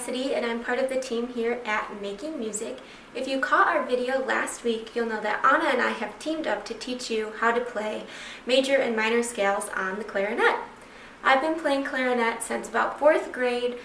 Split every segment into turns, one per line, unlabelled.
Cassidy, and I'm part of the team here at Making Music. If you caught our video last week, you'll know that Anna and I have teamed up to teach you how to play major and minor scales on the clarinet. I've been playing clarinet since about 4th grade,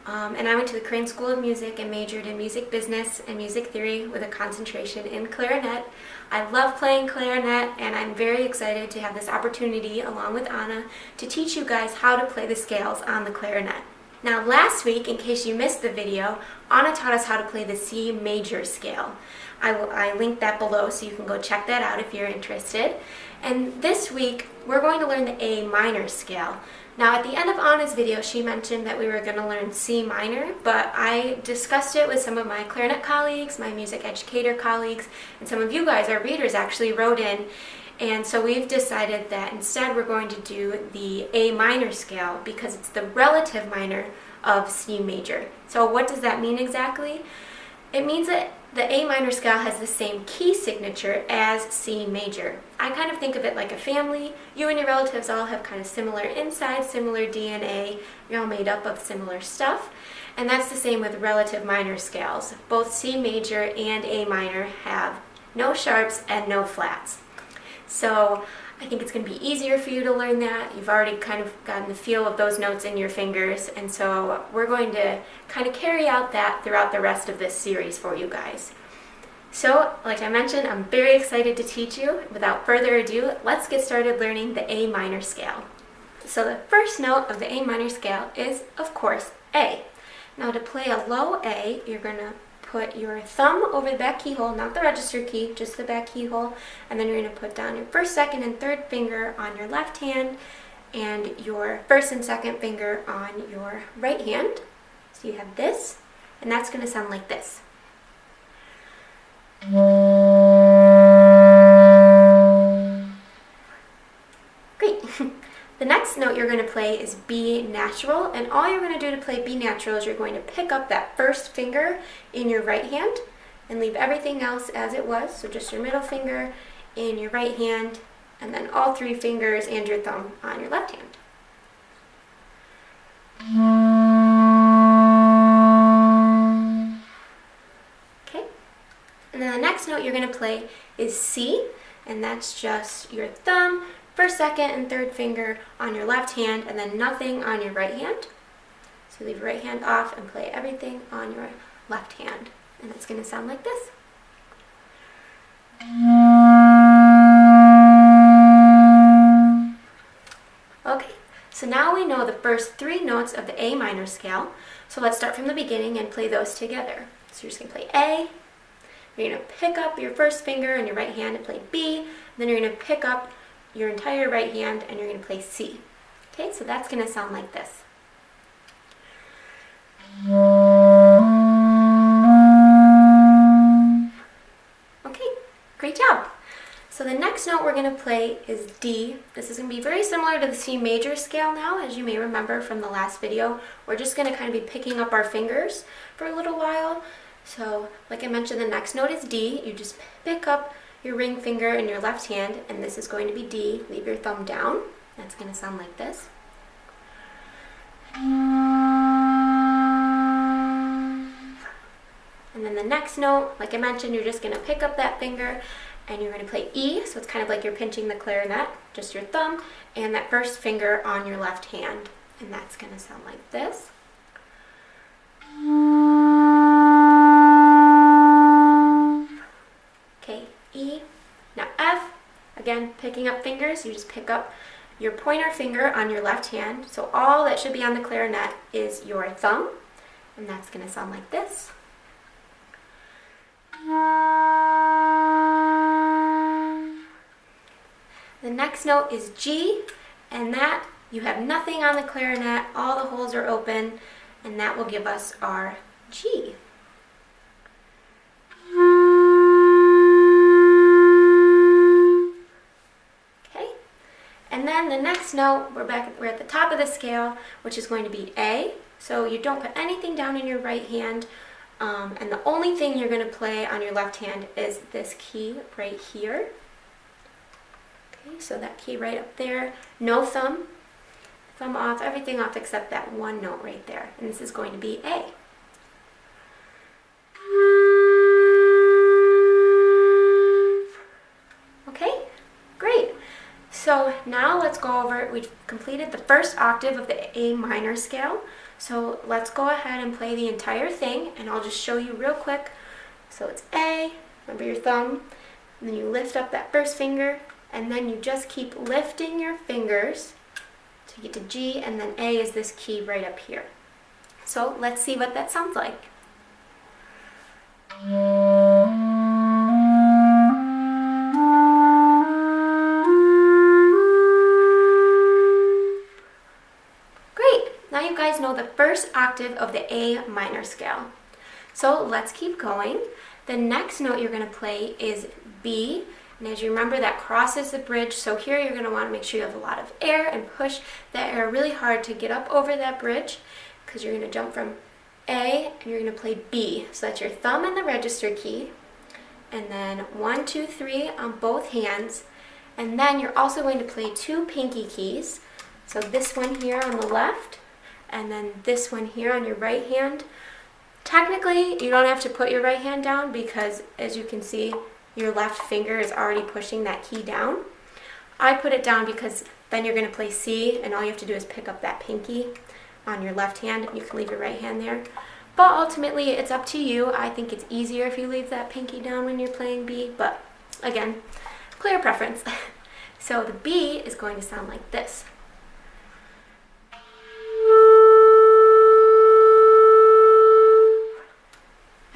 and I went to the Crane School of Music and majored in music business and music theory with a concentration in clarinet. I love playing clarinet, and I'm very excited to have this opportunity, along with Anna, to teach you guys how to play the scales on the clarinet. Now last week, in case you missed the video, Anna taught us how to play the C major scale. I linked that below so you can go check that out if you're interested. And this week, we're going to learn the A minor scale. Now at the end of Anna's video, she mentioned that we were going to learn C minor, but I discussed it with some of my clarinet colleagues, my music educator colleagues, and some of you guys, our readers, actually wrote in. And so we've decided that instead we're going to do the A minor scale because it's the relative minor of C major. So what does that mean exactly? It means that the A minor scale has the same key signature as C major. I kind of think of it like a family. You and your relatives all have kind of similar insides, similar DNA. You're all made up of similar stuff. And that's the same with relative minor scales. Both C major and A minor have no sharps and no flats. So I think it's going to be easier for you to learn that. You've already kind of gotten the feel of those notes in your fingers, and so we're going to kind of carry out that throughout the rest of this series for you guys. So, like I mentioned, I'm very excited to teach you. Without further ado, let's get started learning the A minor scale. So the first note of the A minor scale is, of course, A. Now to play a low A, you're going to put your thumb over the back keyhole, not the register key, just the back keyhole, and then you're going to put down your first, second, and third finger on your left hand and your first and second finger on your right hand. So you have this, and that's going to sound like this. Great. The next note you're going to play is B natural, and all you're going to do to play B natural is you're going to pick up that first finger in your right hand and leave everything else as it was, so just your middle finger in your right hand and then all 3 fingers and your thumb on your left hand. Okay, and then the next note you're going to play is C, and that's just your thumb, first, second, and third finger on your left hand, and then nothing on your right hand. So leave your right hand off and play everything on your left hand. And it's going to sound like this. Okay, so now we know the first 3 notes of the A minor scale. So let's start from the beginning and play those together. So you're just going to play A. You're going to pick up your first finger in your right hand and play B. And then you're going to pick up your entire right hand and you're going to play C. Okay, so that's going to sound like this. Okay, great job. So the next note we're going to play is D. This is going to be very similar to the C major scale now, as you may remember from the last video. We're just going to kind of be picking up our fingers for a little while. So like I mentioned, the next note is D. You just pick up your ring finger in your left hand, and this is going to be D. Leave your thumb down. That's going to sound like this. And then the next note, like I mentioned, you're just going to pick up that finger and you're going to play E, so it's kind of like you're pinching the clarinet, just your thumb, and that first finger on your left hand. And that's going to sound like this. E. Now F, again, picking up fingers, you just pick up your pointer finger on your left hand. So all that should be on the clarinet is your thumb, and that's going to sound like this. The next note is G, and that you have nothing on the clarinet, all the holes are open, and that will give us our G. And then the next note, we're at the top of the scale, which is going to be A. So you don't put anything down in your right hand, and the only thing you're going to play on your left hand is this key right here. Okay, so that key right up there, no thumb off, everything off except that one note right there, and this is going to be A. now let's go over, we've completed the first octave of the A minor scale. So let's go ahead and play the entire thing, and I'll just show you real quick. So it's A, remember your thumb, and then you lift up that first finger, and then you just keep lifting your fingers to get to G, and then A is this key right up here. So let's see what that sounds like. Now you guys know the first octave of the A minor scale. So let's keep going. The next note you're going to play is B, and as you remember, that crosses the bridge. So here you're going to want to make sure you have a lot of air and push that air really hard to get up over that bridge, because you're going to jump from A and you're going to play B. So that's your thumb and the register key, and then 1, 2, 3 on both hands, and then you're also going to play 2 pinky keys. So this one here on the left, and then this one here on your right hand. Technically, you don't have to put your right hand down because, as you can see, your left finger is already pushing that key down. I put it down because then you're going to play C, and all you have to do is pick up that pinky on your left hand. You can leave your right hand there. But ultimately, it's up to you. I think it's easier if you leave that pinky down when you're playing B, but again, player preference. So the B is going to sound like this.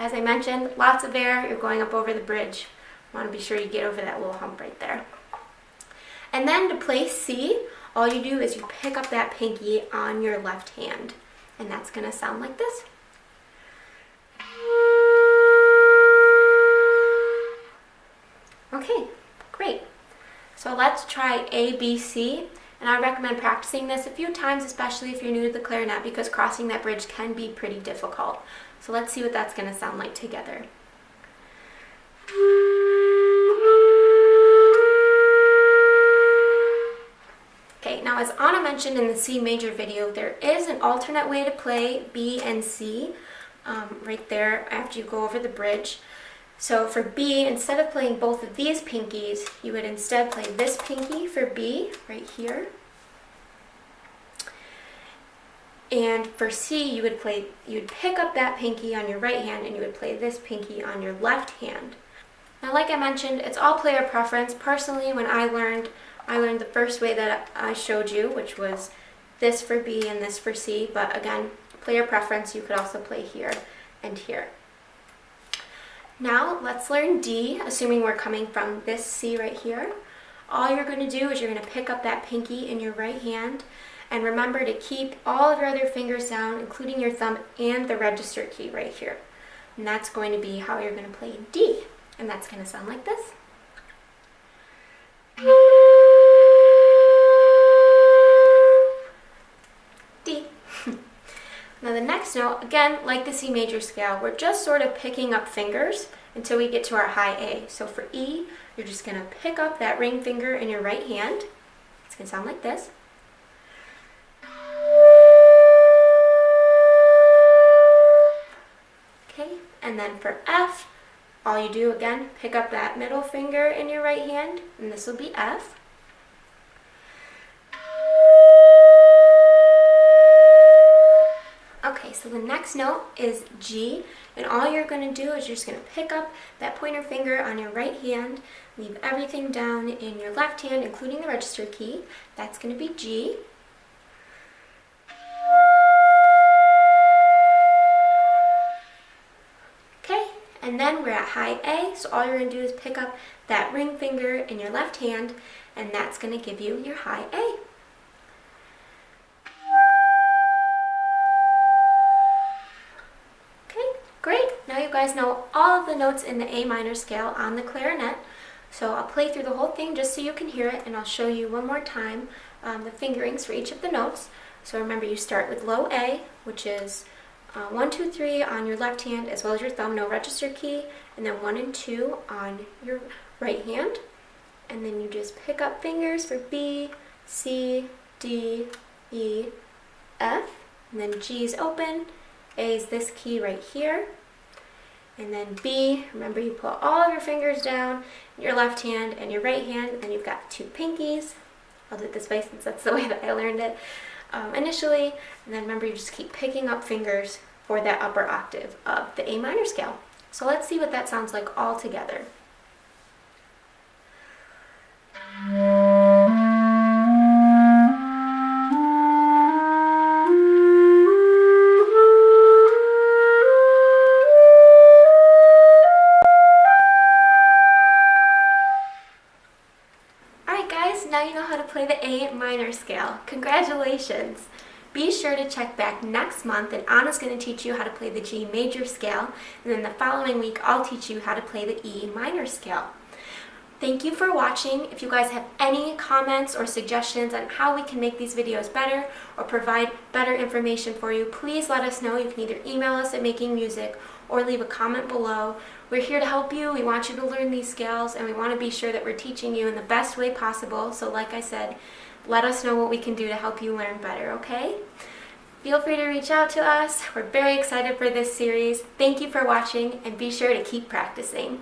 As I mentioned, lots of air, you're going up over the bridge. You want to be sure you get over that little hump right there. And then to play C, all you do is you pick up that pinky on your left hand, and that's going to sound like this. Okay, great. So let's try A, B, C, and I recommend practicing this a few times, especially if you're new to the clarinet, because crossing that bridge can be pretty difficult. So let's see what that's going to sound like together. Okay, now as Anna mentioned in the C major video, there is an alternate way to play B and C right there after you go over the bridge. So for B, instead of playing both of these pinkies, you would instead play this pinky for B right here. And for C, you would pick up that pinky on your right hand, and you would play this pinky on your left hand. Now, like I mentioned, it's all player preference. Personally, when I learned the first way that I showed you, which was this for B and this for C. But again, player preference, you could also play here and here. Now, let's learn D, assuming we're coming from this C right here. All you're going to do is you're going to pick up that pinky in your right hand, and remember to keep all of your other fingers down, including your thumb and the register key right here. And that's going to be how you're going to play D. And that's going to sound like this. D. Now the next note, again, like the C major scale, we're just sort of picking up fingers until we get to our high A. So for E, you're just going to pick up that ring finger in your right hand. It's going to sound like this. Okay, and then for F, all you do, again, pick up that middle finger in your right hand, and this will be F. Okay, so the next note is G, and all you're going to do is you're just going to pick up that pointer finger on your right hand, leave everything down in your left hand, including the register key. That's going to be G. Okay, and then we're at high A, so all you're going to do is pick up that ring finger in your left hand, and that's going to give you your high A. Great, now you guys know all of the notes in the A minor scale on the clarinet. So I'll play through the whole thing just so you can hear it, and I'll show you one more time the fingerings for each of the notes. So remember, you start with low A, which is 1, 2, 3 on your left hand as well as your thumb, no register key, and then 1 and 2 on your right hand. And then you just pick up fingers for B, C, D, E, F, and then G is open. A is this key right here, and then B, remember you put all of your fingers down in your left hand and your right hand, and then you've got 2 pinkies, I'll do it this way since that's the way that I learned it initially. And then remember, you just keep picking up fingers for that upper octave of the A minor scale. So let's see what that sounds like all together. Now you know how to play the A minor scale. Congratulations! Be sure to check back next month, and Anna's going to teach you how to play the G major scale, and then the following week I'll teach you how to play the E minor scale. Thank you for watching. If you guys have any comments or suggestions on how we can make these videos better or provide better information for you, please let us know. You can either email us at Making Music or leave a comment below. We're here to help you. We want you to learn these scales, and we want to be sure that we're teaching you in the best way possible. So like I said, let us know what we can do to help you learn better, okay? Feel free to reach out to us. We're very excited for this series. Thank you for watching, and be sure to keep practicing.